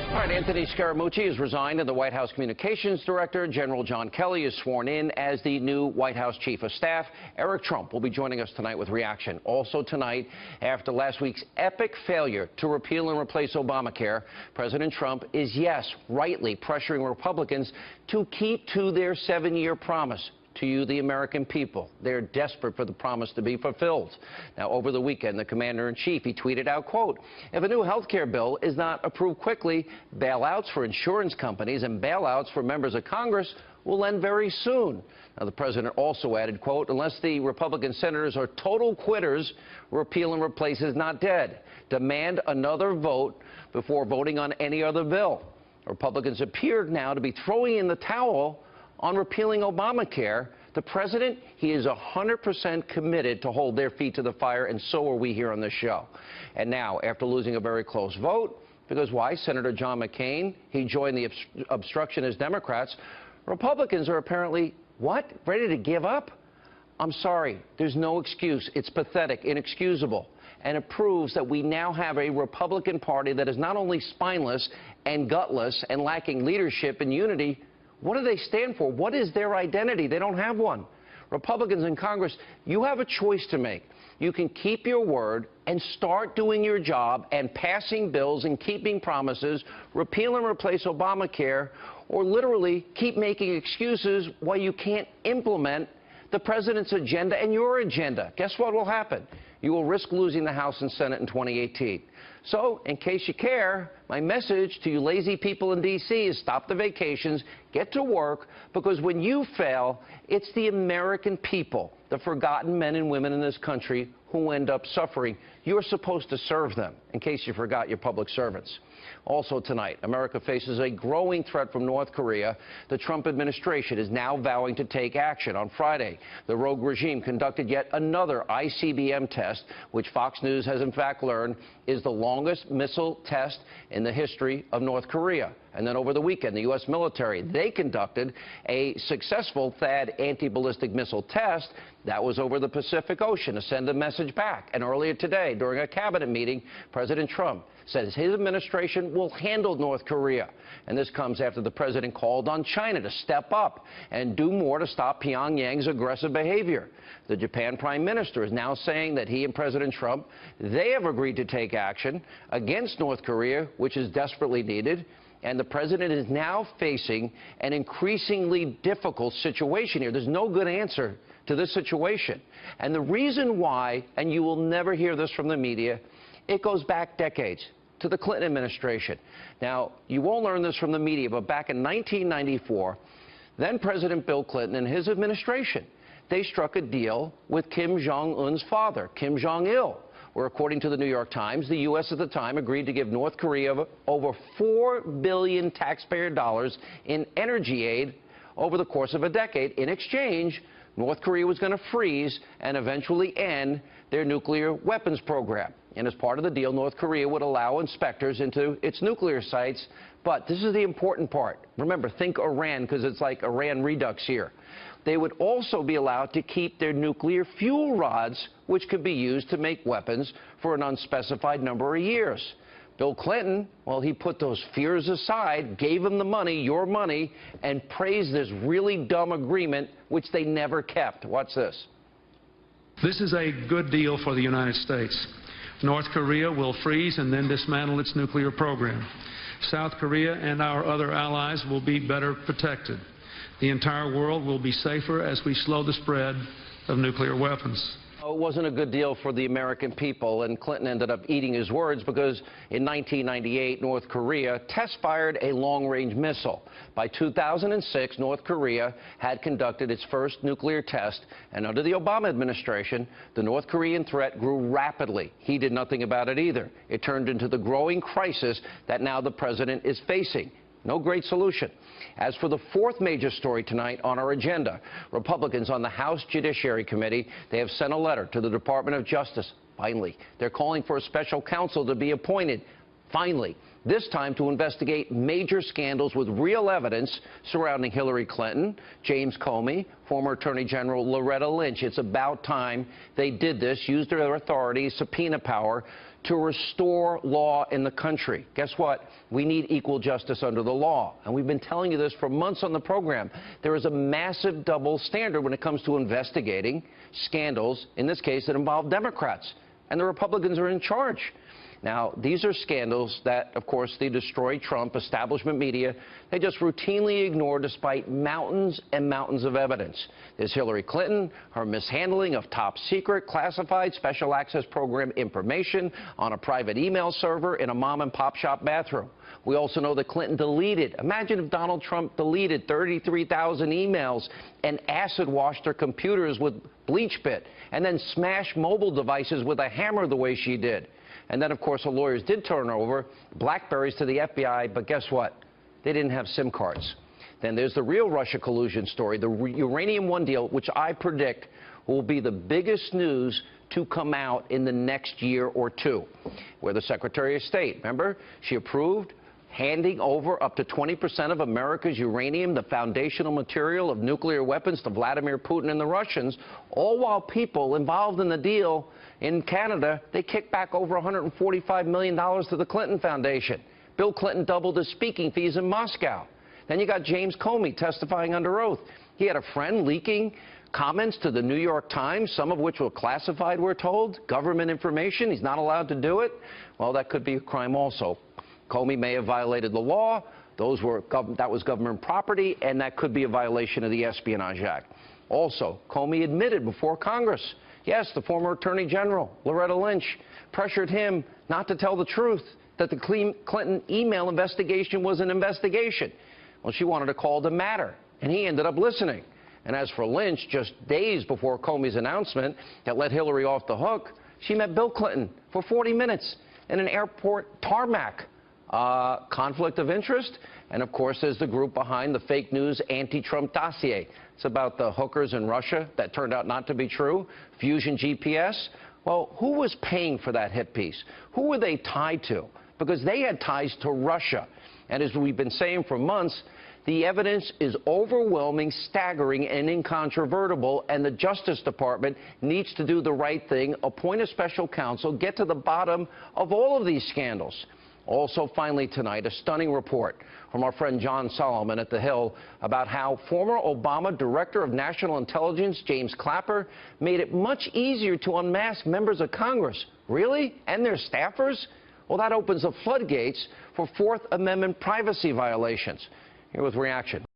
All right, Anthony Scaramucci has resigned, and the White House Communications Director, General John Kelly, is sworn in as the new White House Chief of Staff. Eric Trump will be joining us tonight with reaction. Also tonight, after last week's epic failure to repeal and replace Obamacare, President Trump is, yes, rightly pressuring Republicans to keep to their 7-year promise to you, the American people. They're desperate for the promise to be fulfilled. Now, over the weekend, the commander-in-chief, he tweeted out, quote, if a new health care bill is not approved quickly, bailouts for insurance companies and bailouts for members of Congress will end very soon. Now, the president also added, quote, unless the Republican senators are total quitters, repeal and replace is not dead. Demand another vote before voting on any other bill. Republicans appear now to be throwing in the towel on repealing Obamacare. The president, he is 100% committed to hold their feet to the fire, and so are we here on this show. And now, after losing a very close vote, because why? Senator John McCain, he joined the obstructionist Democrats. Republicans are apparently, what? Ready to give up? I'm sorry, there's no excuse. It's pathetic, inexcusable. And it proves that we now have a Republican Party that is not only spineless and gutless and lacking leadership and unity. What do they stand for? What is their identity? They don't have one. Republicans in Congress, you have a choice to make. You can keep your word and start doing your job and passing bills and keeping promises, repeal and replace Obamacare, or literally keep making excuses why you can't implement the president's agenda and your agenda. Guess what will happen? You will risk losing the House and Senate in 2018. So, in case you care, my message to you lazy people in D.C. is stop the vacations, get to work, because when you fail, it's the American people, the forgotten men and women in this country, who end up suffering. You're supposed to serve them, in case you forgot your public servants. Also tonight, America faces a growing threat from North Korea. The Trump administration is now vowing to take action. On Friday, the rogue regime conducted yet another ICBM test, which Fox News has in fact learned is the longest missile test in the history of North Korea. And then over the weekend, the U.S. military, they conducted a successful THAAD anti-ballistic missile test that was over the Pacific Ocean to send a message back. And earlier today, during a cabinet meeting, President Trump says his administration will handle North Korea. And this comes after the president called on China to step up and do more to stop Pyongyang's aggressive behavior. The Japan prime minister is now saying that he and President Trump, they have agreed to take action against North Korea, which is desperately needed. And the president is now facing an increasingly difficult situation here. There's no good answer to this situation. And the reason why, and you will never hear this from the media, it goes back decades to the Clinton administration. Now, you won't learn this from the media, but back in 1994, then President Bill Clinton and his administration, they struck a deal with Kim Jong-un's father, Kim Jong-il, where, according to the New York Times, the U.S. at the time agreed to give North Korea over $4 billion taxpayer dollars in energy aid over the course of a decade. In exchange, North Korea was going to freeze and eventually end their nuclear weapons program. And as part of the deal, North Korea would allow inspectors into its nuclear sites. But this is the important part. Remember, think Iran, because it's like Iran Redux here. They would also be allowed to keep their nuclear fuel rods, which could be used to make weapons for an unspecified number of years. Bill Clinton, well, he put those fears aside, gave them the money, your money, and praised this really dumb agreement, which they never kept. Watch this. This is a good deal for the United States. North Korea will freeze and then dismantle its nuclear program. South Korea and our other allies will be better protected. The entire world will be safer as we slow the spread of nuclear weapons. It wasn't a good deal for the American people, and Clinton ended up eating his words because in 1998, North Korea test-fired a long-range missile. By 2006, North Korea had conducted its first nuclear test, and under the Obama administration, the North Korean threat grew rapidly. He did nothing about it either. It turned into the growing crisis that now the president is facing. No great solution. As for the fourth major story tonight on our agenda, Republicans on the House Judiciary Committee, they have sent a letter to the Department of Justice. Finally, they're calling for a special counsel to be appointed. Finally, this time to investigate major scandals with real evidence surrounding Hillary Clinton, James Comey, former Attorney General Loretta Lynch. It's about time they did this, used their authority, subpoena power, to restore law in the country. Guess what? We need equal justice under the law. And we've been telling you this for months on the program. There is a massive double standard when it comes to investigating scandals, in this case, that involve Democrats. And the Republicans are in charge. Now, these are scandals that, of course, they destroy Trump, establishment media. They just routinely ignore despite mountains and mountains of evidence. There's Hillary Clinton, her mishandling of top secret, classified, special access program information on a private email server in a mom and pop shop bathroom. We also know that Clinton deleted, imagine if Donald Trump deleted 33,000 emails and acid washed her computers with bleach bit and then smashed mobile devices with a hammer the way she did. And then, of course, the lawyers did turn over BlackBerries to the FBI, but guess what? They didn't have SIM cards. Then there's the real Russia collusion story, the Uranium One deal, which I predict will be the biggest news to come out in the next year or two, where the Secretary of State, remember, she approved handing over up to 20% of America's uranium, the foundational material of nuclear weapons, to Vladimir Putin and the Russians, all while people involved in the deal in Canada, they kicked back over $145 million to the Clinton Foundation. Bill Clinton doubled his speaking fees in Moscow. Then you got James Comey testifying under oath. He had a friend leaking comments to the New York Times, some of which were classified, we're told, government information. He's not allowed to do it. Well, that could be a crime also. Comey may have violated the law. That was government property, and that could be a violation of the Espionage Act. Also, Comey admitted before Congress, yes, the former Attorney General, Loretta Lynch, pressured him not to tell the truth, that the Clinton email investigation was an investigation. Well, she wanted to call it a matter, and he ended up listening. And as for Lynch, just days before Comey's announcement that let Hillary off the hook, she met Bill Clinton for 40 minutes in an airport tarmac. Conflict of interest, and of course there's the group behind the fake news anti-Trump dossier. It's about the hookers in Russia that turned out not to be true. Fusion GPS. Well, who was paying for that hit piece? Who were they tied to? Because they had ties to Russia. And as we've been saying for months, the evidence is overwhelming, staggering, and incontrovertible, and the Justice Department needs to do the right thing, appoint a special counsel, get to the bottom of all of these scandals. Also, finally tonight, a stunning report from our friend John Solomon at The Hill about how former Obama Director of National Intelligence James Clapper made it much easier to unmask members of Congress. Really? And their staffers? Well, that opens the floodgates for Fourth Amendment privacy violations. Here with reaction.